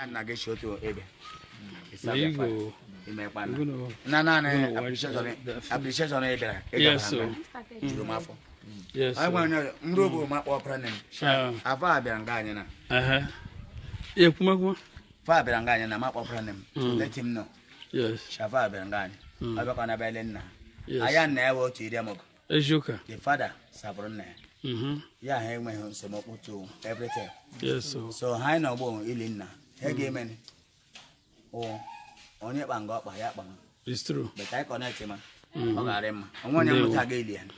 And I get show to Ebe. There you go. Appreciation on Ebe. Yes, so. Yes. I want to move my opera name. A Fabian and Ganyana. Yeah, come Fabian and Ganyana, my opera name. Let him know. Yes. Shafabian and Gany. I work on a Belena. Yes. I am never to them. Ejuka. The father, Sabrina. Yeah, I went some up to everything. Yes, so I know bone, Ilina. Hey, gay man. Oh, on your bang up by Yapang. It's true. But I connect him. I got him. I want him with a Galian.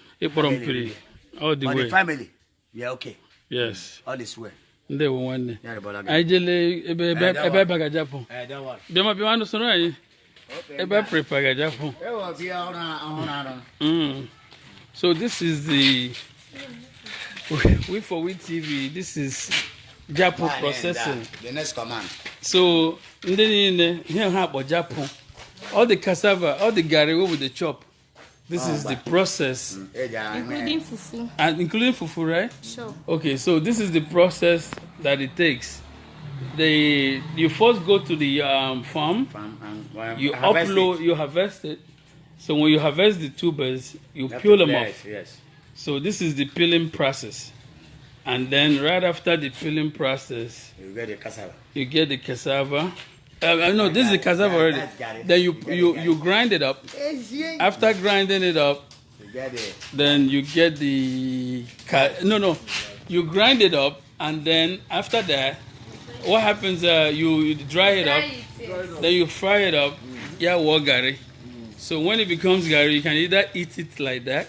All the way. The family. Yeah, okay. Yes. All this way. They were one. I jelly a bag of Japan. There might be one of the a bag prepare Japan. So this is the We4We TV. This is Japan processing. The next command. So then here have Japan. All the cassava, all the gari with the chop. This is the process. Including fufu. And including fufu, right? Sure. Okay, so this is the process that it takes. You first go to the farm. You upload, you harvest it. So when you harvest the tubers, you peel them off. Yes. So this is the peeling process. And then right after the peeling process, you get the cassava. You get the cassava. No, this is the cassava already. Then you grind it up. After grinding it up, then you get the you grind it up, and then after that, what happens? You dry it up, then you fry it up. Yeah, gari. So when it becomes gari, you can either eat it like that,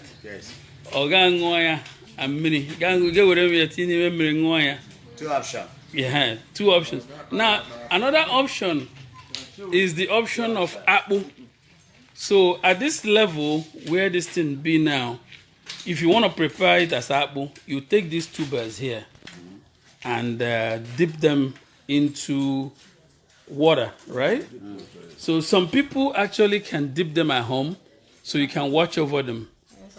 or gangoya and mini. Get whatever you're eating. Two options. Yeah, two options. Now, another option is the option of apple. So at this level where this thing be now, if you want to prepare it as apple, you take these tubers here and dip them into water, right? So some people actually can dip them at home, so you can watch over them,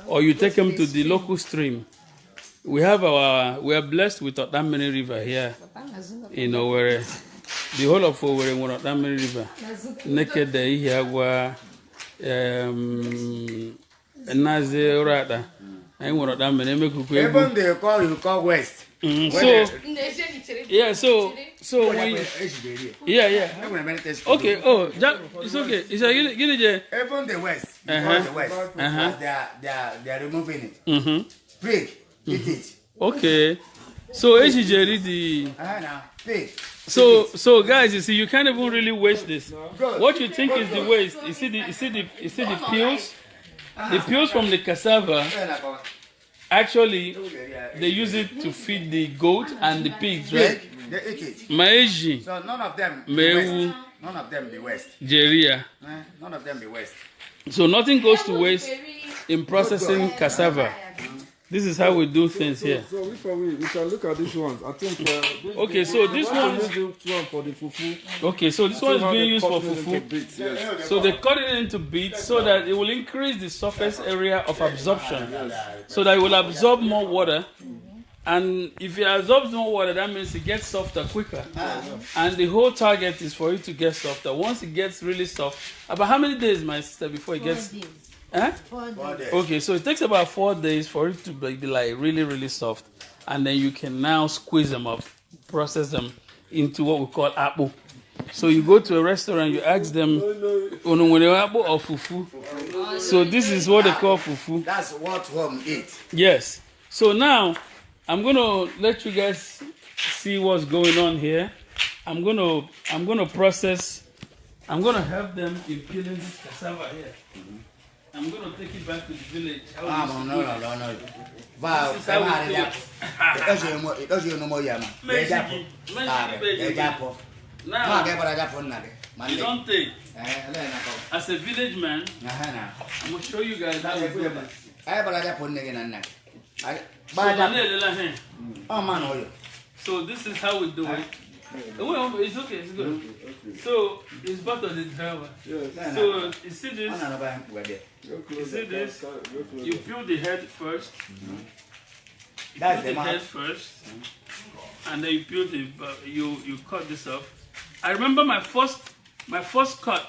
or you take them to the local stream. We are blessed with Otamini River here in Owerri. The whole of Owerri is Otamini River. Naked day here were Nazi Orata. I want Otamini. Even they call West. So when okay, oh, it's okay. It's a even the West. The West. They are removing it. Pig. Eat it. Okay. So so guys, you see, you can't even really waste this. What you think is the waste? You see the peels? The peels from the cassava. Actually, they use it to feed the goat and the pigs, right? They eat it. Maeji. So none of them be waste. None of them be waste. Jeria. None of them be waste. So nothing goes to waste in processing cassava. This is how we do things here. So we can look at this one. I think. Okay, so this one is for the fufu. Okay, so this one is being used for fufu. Yes. So they cut it into bits so that it will increase the surface area of absorption, so that it will absorb more water. And if it absorbs more water, that means it gets softer quicker. And the whole target is for it to get softer. Once it gets really soft, about how many days, my sister, before it gets? 4 days. Okay, so it takes about 4 days for it to be like really, really soft. And then you can now squeeze them up, process them into what we call apple. So you go to a restaurant, you ask them, apple or fufu. So this is what they call fufu. That's what home eat. Yes. So now, I'm going to let you guys see what's going on here. I'm going to process, I'm going to help them in peeling this cassava here. I'm going to take it back to the village. No. Now, you don't take. As a village man, I'm going to show you guys how to do this. So this is how we do it. It's okay, it's good. So it's part of the driver. So you see this? You see this? You peel the head first. That's the head first, and then you peel the you cut this off. I remember my first cut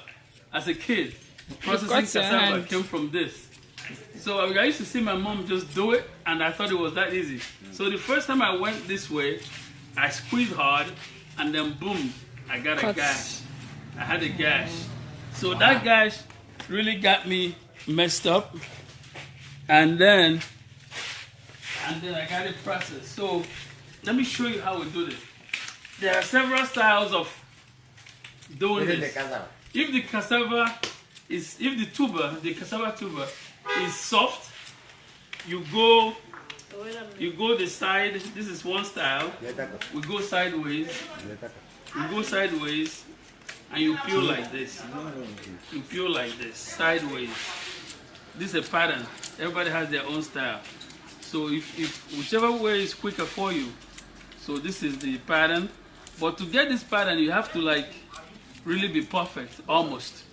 as a kid. Processing cassava came from this. So I used to see my mom just do it, and I thought it was that easy. So the first time I went this way, I squeezed hard, and then boom, I got a gash. I had a gash. So that gash really got me messed up, and then I got it processed. So let me show you how we do this. There are several styles of doing this. If the cassava is, if the cassava tuber is soft, you go the side. This is one style. We go sideways. And you peel like this. You peel like this, sideways. This is a pattern. Everybody has their own style. So if whichever way is quicker for you. So this is the pattern. But to get this pattern, you have to like really be perfect, almost.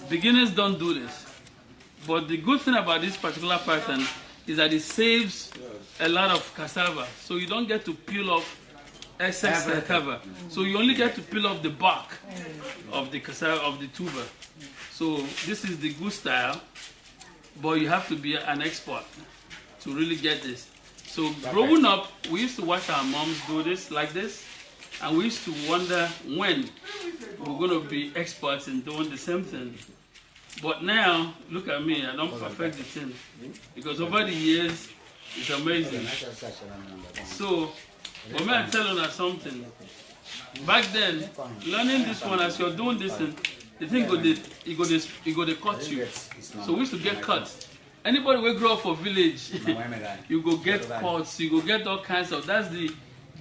Beginners don't do this. But the good thing about this particular pattern is that it saves a lot of cassava. So you don't get to peel off excess cassava. So you only get to peel off the bark of the cassava, of the tuber. So this is the good style, but you have to be an expert to really get this. So growing up, we used to watch our moms do this like this, and we used to wonder when we're going to be experts in doing the same thing. But now, look at me, I don't perfect the thing, because over the years, it's amazing. So, but may I tell you something? Back then, learning this one, as you're doing this thing, the thing it go to cut you. So we used to get cuts. Anybody will grow up for village, you go get cuts, you go get all kinds of, that's the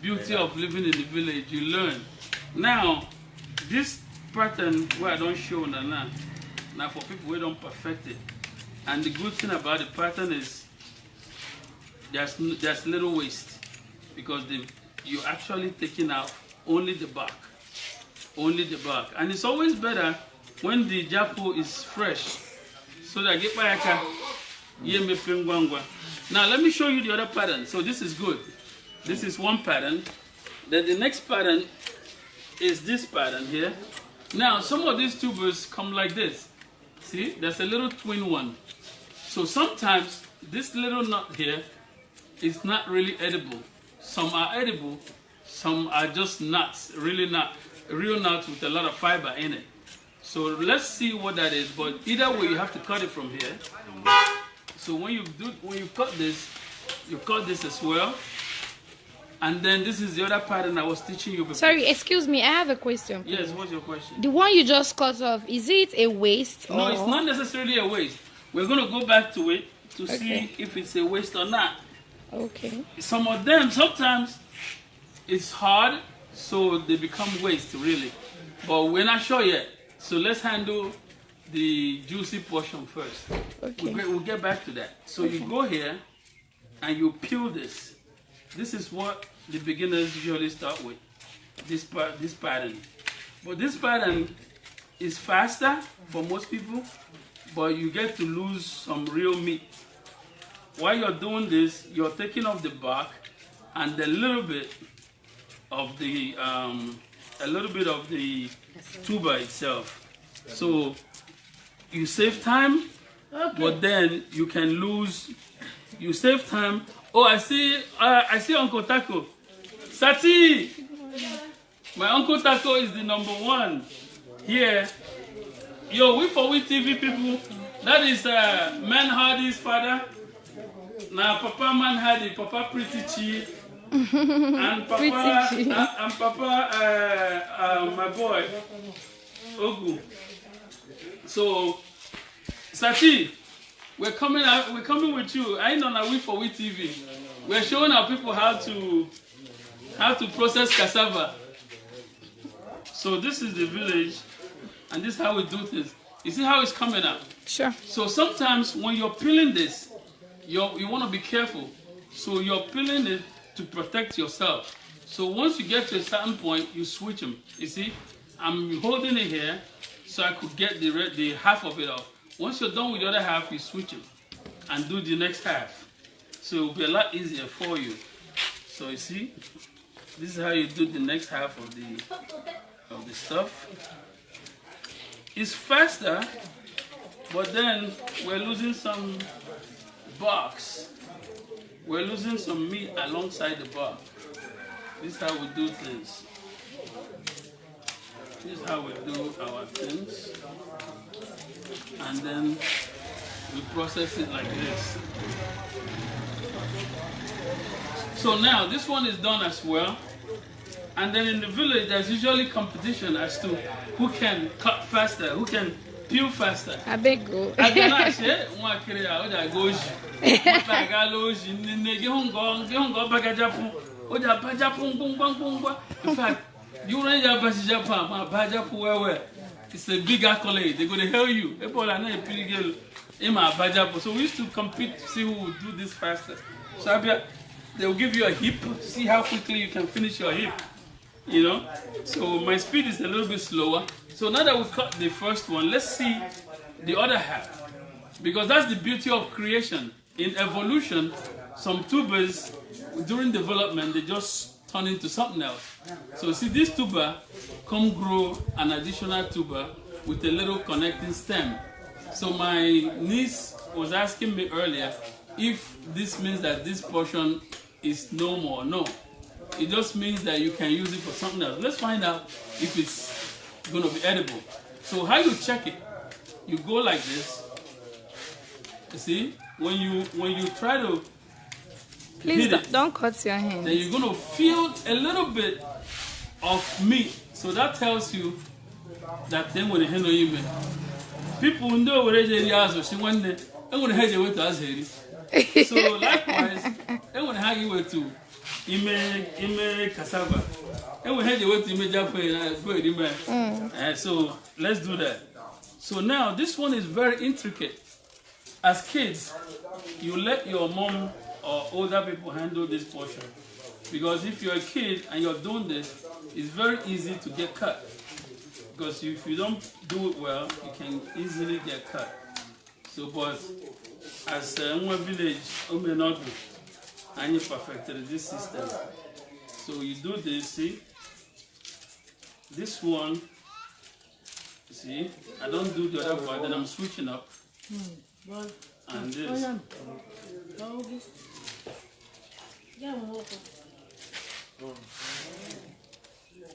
beauty of living in the village, you learn. Now, this pattern, where I don't show now for people who don't perfect it. And the good thing about the pattern is there's little waste, because you're actually taking out only the bark. Only the bark. And it's always better when the japo is fresh. So that get bayaka. Now let me show you the other pattern. So this is good. This is one pattern. Then the next pattern is this pattern here. Now some of these tubers come like this. See, there's a little twin one. So sometimes this little nut here is not really edible. Some are edible, some are just nuts, really not real nuts with a lot of fiber in it. So let's see what that is. But either way, you have to cut it from here. So when you cut this as well. And then this is the other pattern I was teaching you before. Sorry, excuse me, I have a question. Yes, what's your question? The one you just cut off, is it a waste? No, it's not necessarily a waste. We're going to go back to it to see if it's a waste or not. Okay. Some of them, sometimes it's hard, so they become waste, really. But we're not sure yet. So let's handle the juicy portion first. Okay. We'll get back to that. So you go here and you peel this. This is what the beginners usually start with, this pattern. But this pattern is faster for most people, but you get to lose some real meat. While you're doing this, you're taking off the bark and a little bit of the tuber itself. So you save time, but then you can lose. You save time. Oh, I see Uncle Taco. Sati! My Uncle Taco is the #1 here. Yo, We4We TV people. That is Man Hardy's father. Now, Papa Man Hardy, Papa Pretty Chi. And Papa, my boy, Ogu. So, Sati, we're coming with you. I know now We4We TV. We're showing our people how to process cassava. So this is the village, and this is how we do things. You see how it's coming out? Sure. So sometimes when you're peeling this, you want to be careful. So you're peeling it to protect yourself. So once you get to a certain point, you switch them. You see, I'm holding it here so I could get the half of it off. Once you're done with the other half, you switch it and do the next half. So it will be a lot easier for you. So you see, this is how you do the next half of of the stuff. It's faster, but then we're losing some barks. We're losing some meat alongside the bark. This is how we do things. This is how we do our things. And then we process it like this. So now this one is done as well. And then in the village, there's usually competition as to who can cut faster, who can peel faster. I beg go. In fact, you run Japan, it's a big accolade. They're going to hail you. So we used to compete to see who would do this faster. So they'll give you a heap, see how quickly you can finish your heap. You know? So my speed is a little bit slower. So now that we cut the first one, let's see the other half. Because that's the beauty of creation. In evolution, some tubers, during development, they just turn into something else. So see, this tuber come grow an additional tuber with a little connecting stem. So my niece was asking me earlier if this means that this portion is no more. No. It just means that you can use it for something else. Let's find out if it's going to be edible. So how you check it? You go like this. You see? When you try to Please hit don't cut your hand. then you're going to feel a little bit of meat. So that tells you that then when the hand you people know where they are, so she went there. I'm going to head away to us here. So likewise, I'm going to hang you with to ime cassava. I'm going to head away to ime Japan. So let's do that. So now this one is very intricate. As kids, you let your mom or older people handle this portion. Because if you're a kid and you're doing this, it's very easy to get cut. Because if you don't do it well, you can easily get cut. So, but as one village, we may not do, and you perfected this system. So you do this, see? This one, see? I don't do the other part, then I'm switching up. And this.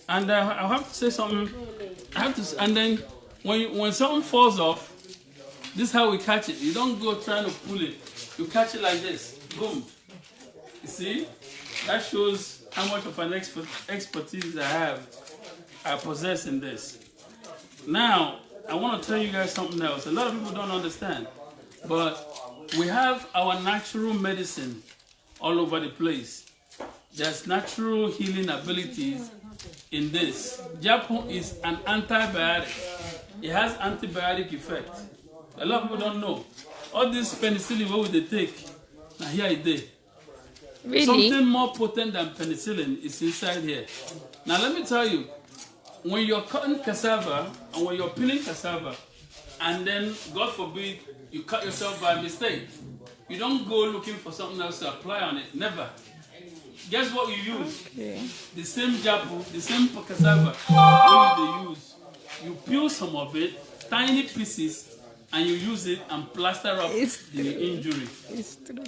And I have to say something. And then when something falls off, this is how we catch it. You don't go trying to pull it. You catch it like this. Boom. You see? That shows how much of an expertise I possess in this. Now, I want to tell you guys something else. A lot of people don't understand. But we have our natural medicine all over the place. There's natural healing abilities in this. Japan is an antibiotic. It has antibiotic effect. A lot of people don't know. All this penicillin, what would they take? Now here it is. Really? Something more potent than penicillin is inside here. Now let me tell you, when you're cutting cassava and when you're peeling cassava, and then, God forbid, you cut yourself by mistake, you don't go looking for something else to apply on it. Never. Guess what you use? Okay. The same jabu, the same cassava. What do they use? You peel some of it, tiny pieces, and you use it and plaster up the injury. It's true.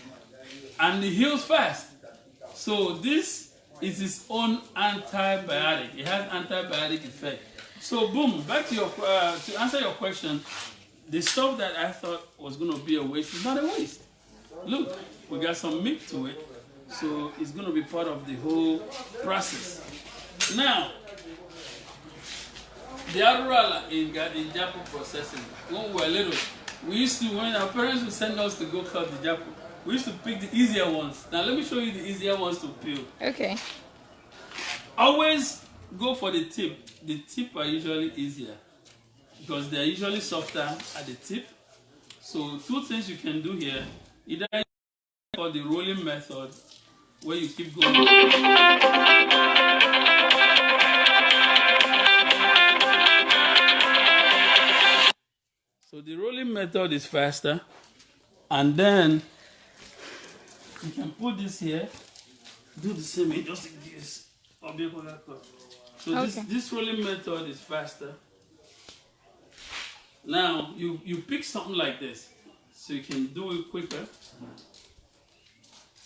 And it heals fast. So this is its own antibiotic. It has antibiotic effect. So boom, back to your to answer your question, the stuff that I thought was going to be a waste is not a waste. Look, we got some meat to it, so it's going to be part of the whole process. Now, the Arurala in Japan processing, when we were little, we used to, when our parents would send us to go cut the Japan, we used to pick the easier ones. Now let me show you the easier ones to peel. Okay. Always go for the tip. The tip are usually easier because they're usually softer at the tip. So two things you can do here. Either for the rolling method where you keep going. So the rolling method is faster, and then you can put this here, do the same, just in case. So this rolling method is faster. Now you pick something like this, so you can do it quicker.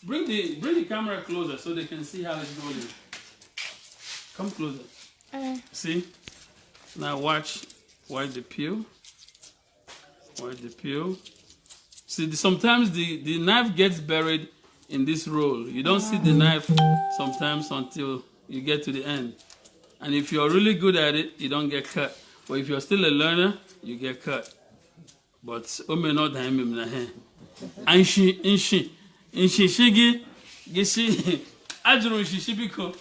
Bring the camera closer so they can see how it's rolling. Come closer. See? Now watch the peel. Watch the peel. See, sometimes the knife gets buried in this roll. You don't see the knife sometimes until you get to the end. And if you're really good at it, you don't get cut. But if you're still a learner, you get cut. But ome not him na he. Inshi shigi gishi ajuru shishi biko.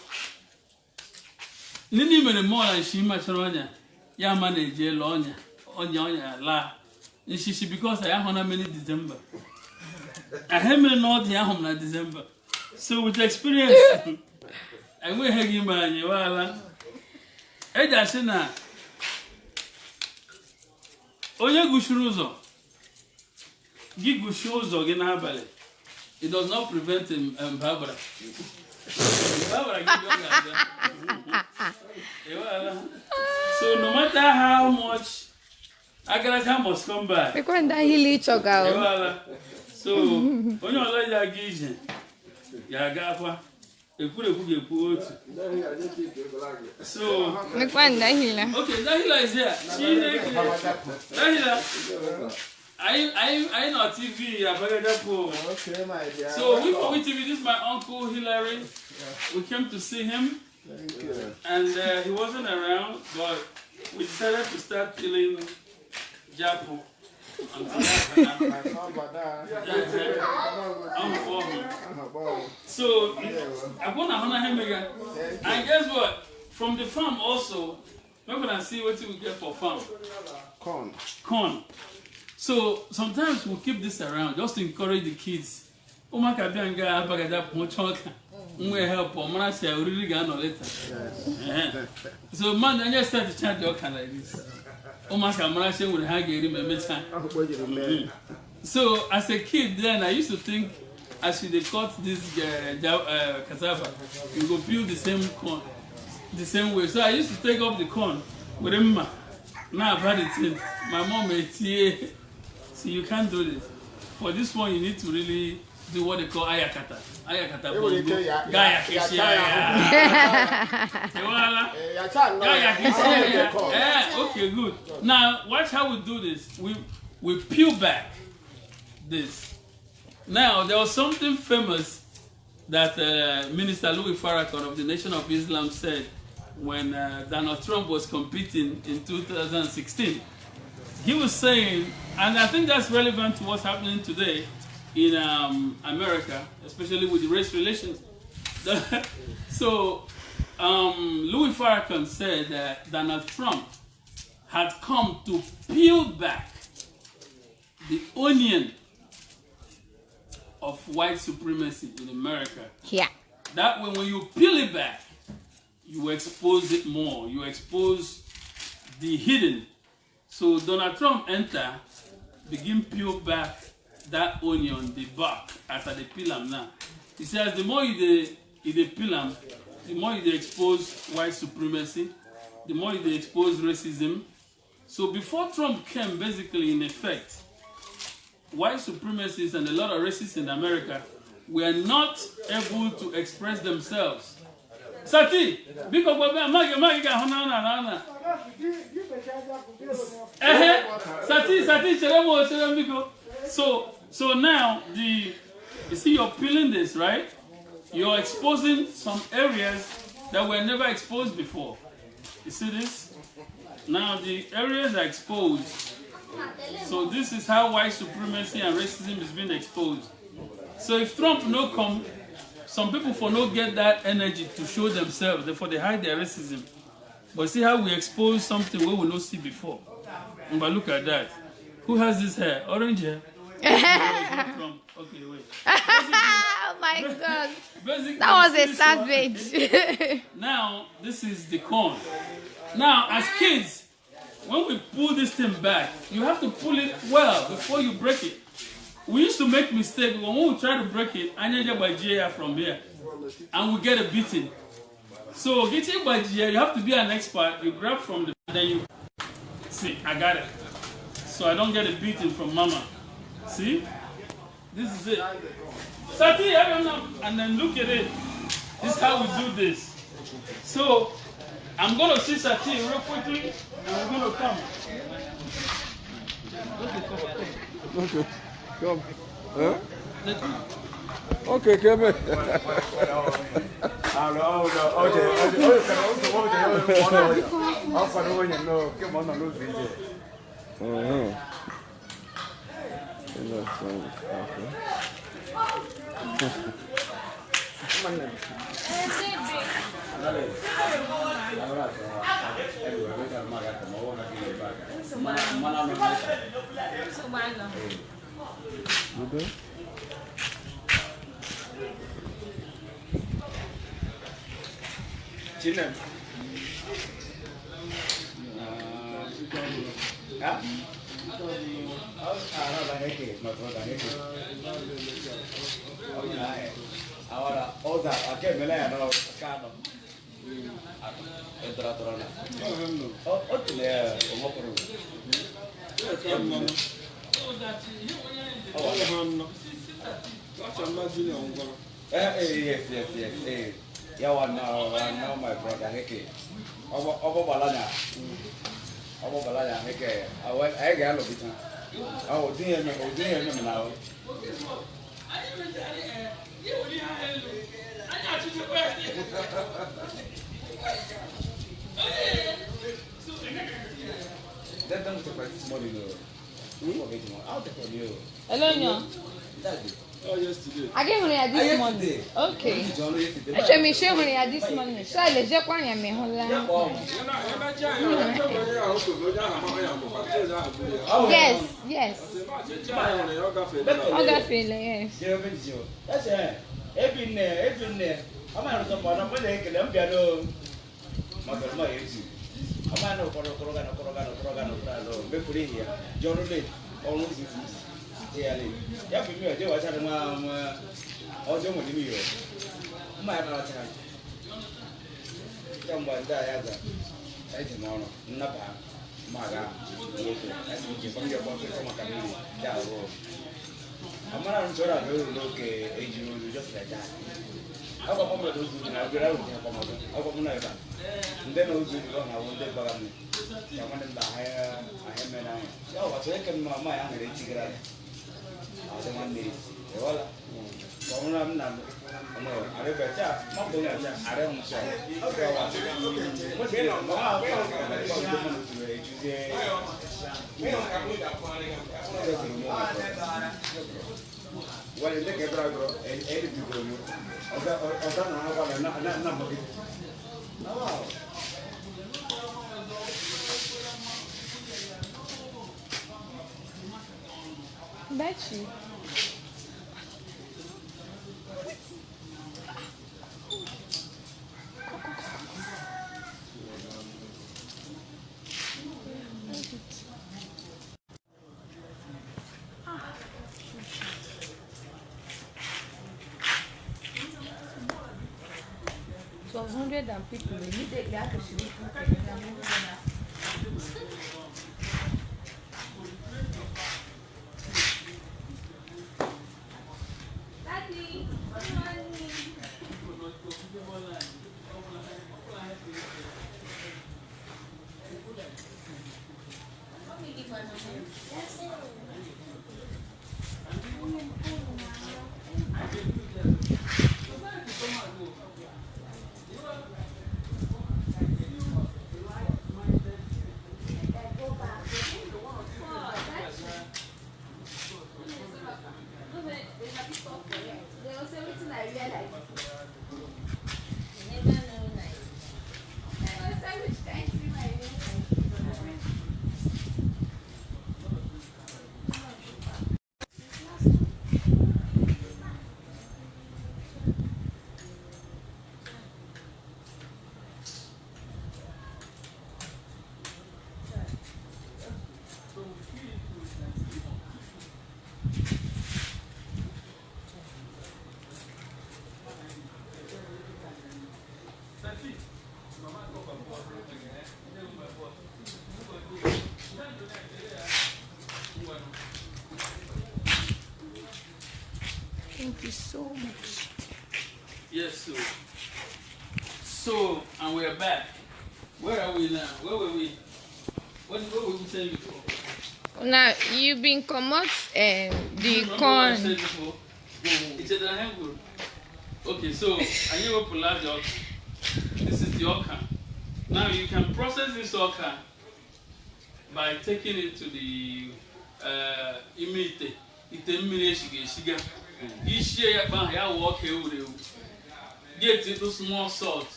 Nini mere mo na shi ma choronya. Ya ma na eje lo onya la. Inshi because I have many December. I have not ya home na December. So with experience I will have you man you wala. Eja se na onye gushuru ụzọ gị gushie ụzọ gị n'abalị, it does not prevent Barbara. So no matter how much Agaraja must come back. So onye ọzọ ya gị ije ya gakwa ekwurekwu ga-ekwu otu. So okay, Dahila is here. Dahila, I know TV. Okay, my dear. So We4We TV. This is my uncle Hilary. We came to see him. Thank you. And he wasn't around, but we decided to start killing Japo. So I'm gonna honor him again. And guess what? From the farm also, we're gonna see what we get for farm. Corn. So sometimes we'll keep this around just to encourage the kids. So man, I just start to chant your kind like this. So as a kid then I used to think I should cut this cassava, you go peel the same corn the same way. So I used to take up the corn with him. Now I've had it in. My mom made tea. See, you can't do this. For this one you need to really do what they call ayakata. Ayakata. Okay, good. Now watch how we do this. We peel back this. Now there was something famous that Minister Louis Farrakhan of the Nation of Islam said when Donald Trump was competing in 2016. He was saying, and I think that's relevant to what's happening today in America, especially with the race relations. So Louis Farrakhan said that Donald Trump had come to peel back the onion of white supremacy in America. Yeah. That way, when you peel it back, you expose it more. You expose the hidden. So Donald Trump enter, begin peel back that onion, the bark, after they peel them now. He says the more you peel them, the more you expose white supremacy, the more you expose racism. So before Trump came, basically in effect, white supremacists and a lot of racists in America were not able to express themselves. Sati, because so now you see you're peeling this, right? You're exposing some areas that were never exposed before. You see this? Now the areas are exposed. So this is how white supremacy and racism is being exposed. So if Trump no come, some people for no get that energy to show themselves, therefore they hide their racism. But see how we expose something we will not see before. But look at that. Who has this hair? Orange hair? Okay, wait. Oh my God. That was a savage. Now, this is the corn. Now, as kids, when we pull this thing back, you have to pull it well before you break it. We used to make mistakes when we try to break it, I need by GR from here, and we get a beating. So getting by here, you have to be an expert. You grab from the then you see. I got it. So I don't get a beating from Mama. See, this is it. Sati, and then look at it. This is how we do this. So I'm gonna see Sati real quickly, and we're gonna come. Okay, come. Huh? Okay, come here. Chinem. Hah? Ahora, otra, ¿a qué me lea? No, cano. Entra, entra, otra lea, como por uno. Yes. Yeah, one now, my brother, Heke. Obo Balana. Obo Balana, Heke. I went, I got a bit. Oh, dear, now. That don't take my small, I'll take on you. Hello, no. Oh, yesterday. I gave her this morning. Okay. Actually, me show her this morning. So I let you go and me hold on. Yes. Other feeling, yes. That's it. Every day. I'm not some one of my leg and I'm going to my age. I'm not no Corogano, before here. John Lee, almost yeah, me a deal. I said, I'll do with you. My time. Someone died as a mono, Napa, Maga, as you from your pocket from a community. I'm not sure I will look at just like that. How about those who are ground? How about Munaka? And then those who don't have one day, but I'm going to hire a him and I. Oh, what's taken my uncle? Ada mandi, wala. Kamu nak, ada baca, mau tu baca, ada muncul. Okay, mesti nak, mau Wala hindi kaya bro, edit dito mo. Oda na magit. Wow. Betty. So 100 people immediately after she you so much. Yes, so, and we're back. Where are we now? Where were we? What were we saying before? Now, you've been commot the corn. It's a triangle. Okay, so, I need to pull out the okra. This is the okra. Now, you can process this okra by taking it to the imite. It's a mini sugar. Each year, I walk away. Get it to small salt.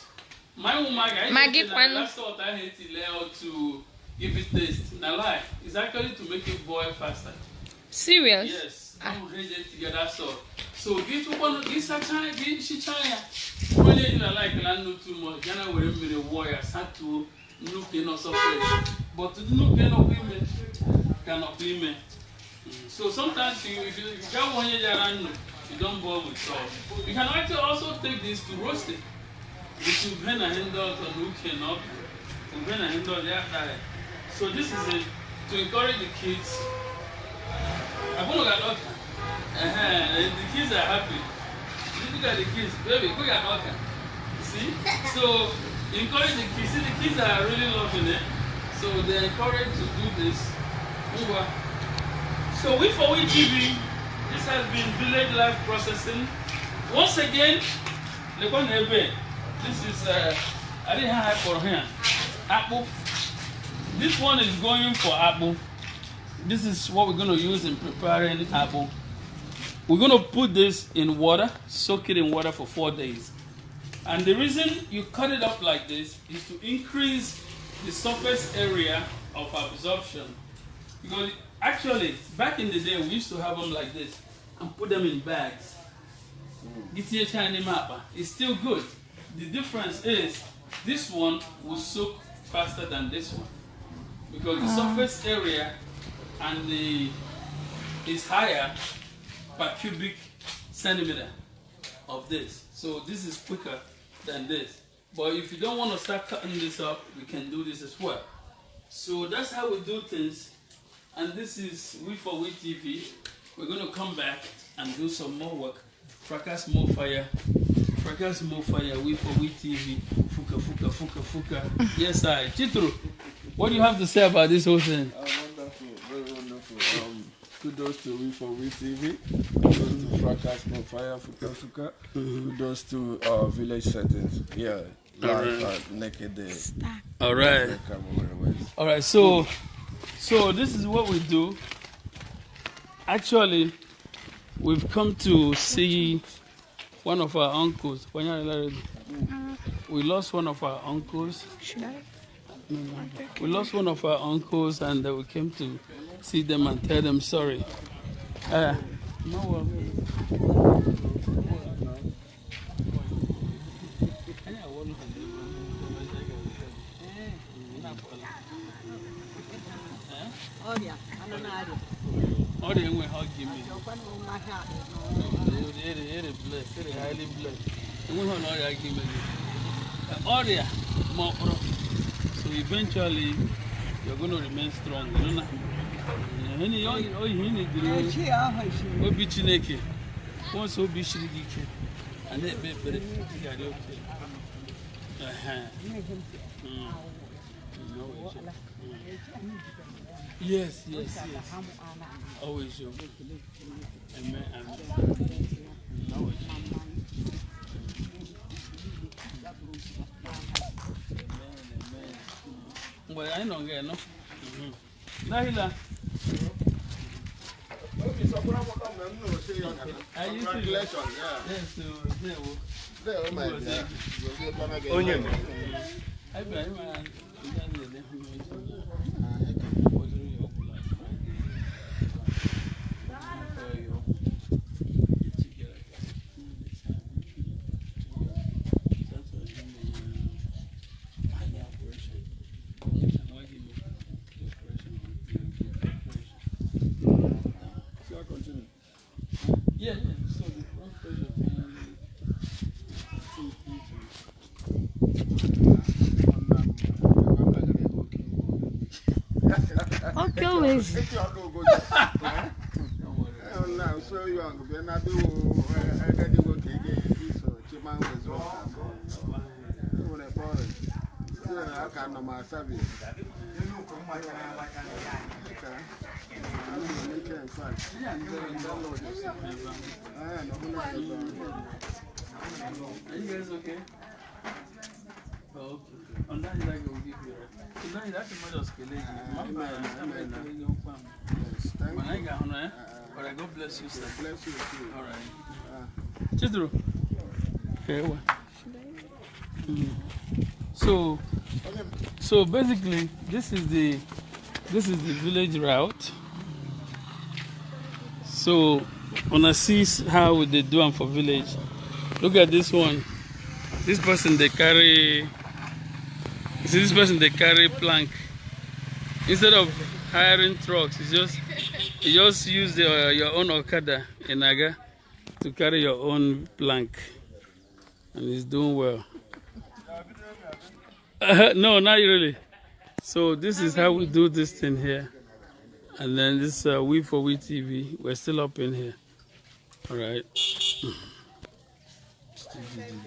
My woman, I salt I hate it to give it taste. Now, lie, it's actually to make it boil faster. Serious? Yes. I don't hate it together salt. So, this one, this a China, this China. Really, like land too much. Jana will be the warrior, sat to look in also fresh. But to look in women cannot be me. So, sometimes if you got 1 year around, you don't boil with salt. You can actually also take this to roast it. If you bend a handle or look enough, you bend a handle there. So this is it to encourage the kids. I want to look at the kids are happy. Look at the kids, baby. Look at Oka. See? So encourage the kids. See, the kids are really loving it. So they're encouraged to do this. So We4We TV. This has been Village Life Processing. Once again, this is I didn't have for here. Apple. This one is going for apple. This is what we're going to use in preparing apple. We're going to put this in water, soak it in water for 4 days. And the reason you cut it up like this is to increase the surface area of absorption. Because actually, back in the day, we used to have them like this and put them in bags. It's still good. The difference is this one will soak faster than this one because the surface area and is higher per cubic centimeter of this. So this is quicker than this. But if you don't want to start cutting this up, we can do this as well. So that's how we do things. And this is We4We TV. We're going to come back and do some more work. Fracas more fire. Fracas more fire. We4We TV. Fuka, fuka, fuka, fuka. Yes, I. Chitru, what do you have to say about this whole thing? Wonderful, very wonderful. Kudos to We4We TV. Kudos to Fracas more fire. Fuka, fuka. Kudos to village settings. Yeah. Live naked day. All right. All right. So this is what we do. Actually, we've come to see one of our uncles. We lost one of our uncles. Should I? We lost one of our uncles, and we came to see them and tell them sorry. No all the way hugging me. They're blessed, they're highly blessed. So eventually, you're going to remain strong. Yes. Always you. Amen. Always. Well, I don't get no. Nahila. Congratulations. Yes, Onion. Yeah. So the blood pressure Okay, now so young, we're not doing any work again. So, Chiman was wrong. I can't know my service. Are you guys okay? Oh, okay. On that, I will give you right. So now that's a matter of scale. All right, God bless you, sir. Bless you too. All right. Chidru. Okay, what? So basically, this is the village route. So when I see how they do them for village, look at this one. This person they carry. See this person they carry plank. Instead of hiring trucks, you just use your own okada in Naga to carry your own plank, and he's doing well. No, not really. So this is how we do this thing here, and then this We4We TV. We're still up in here. All right.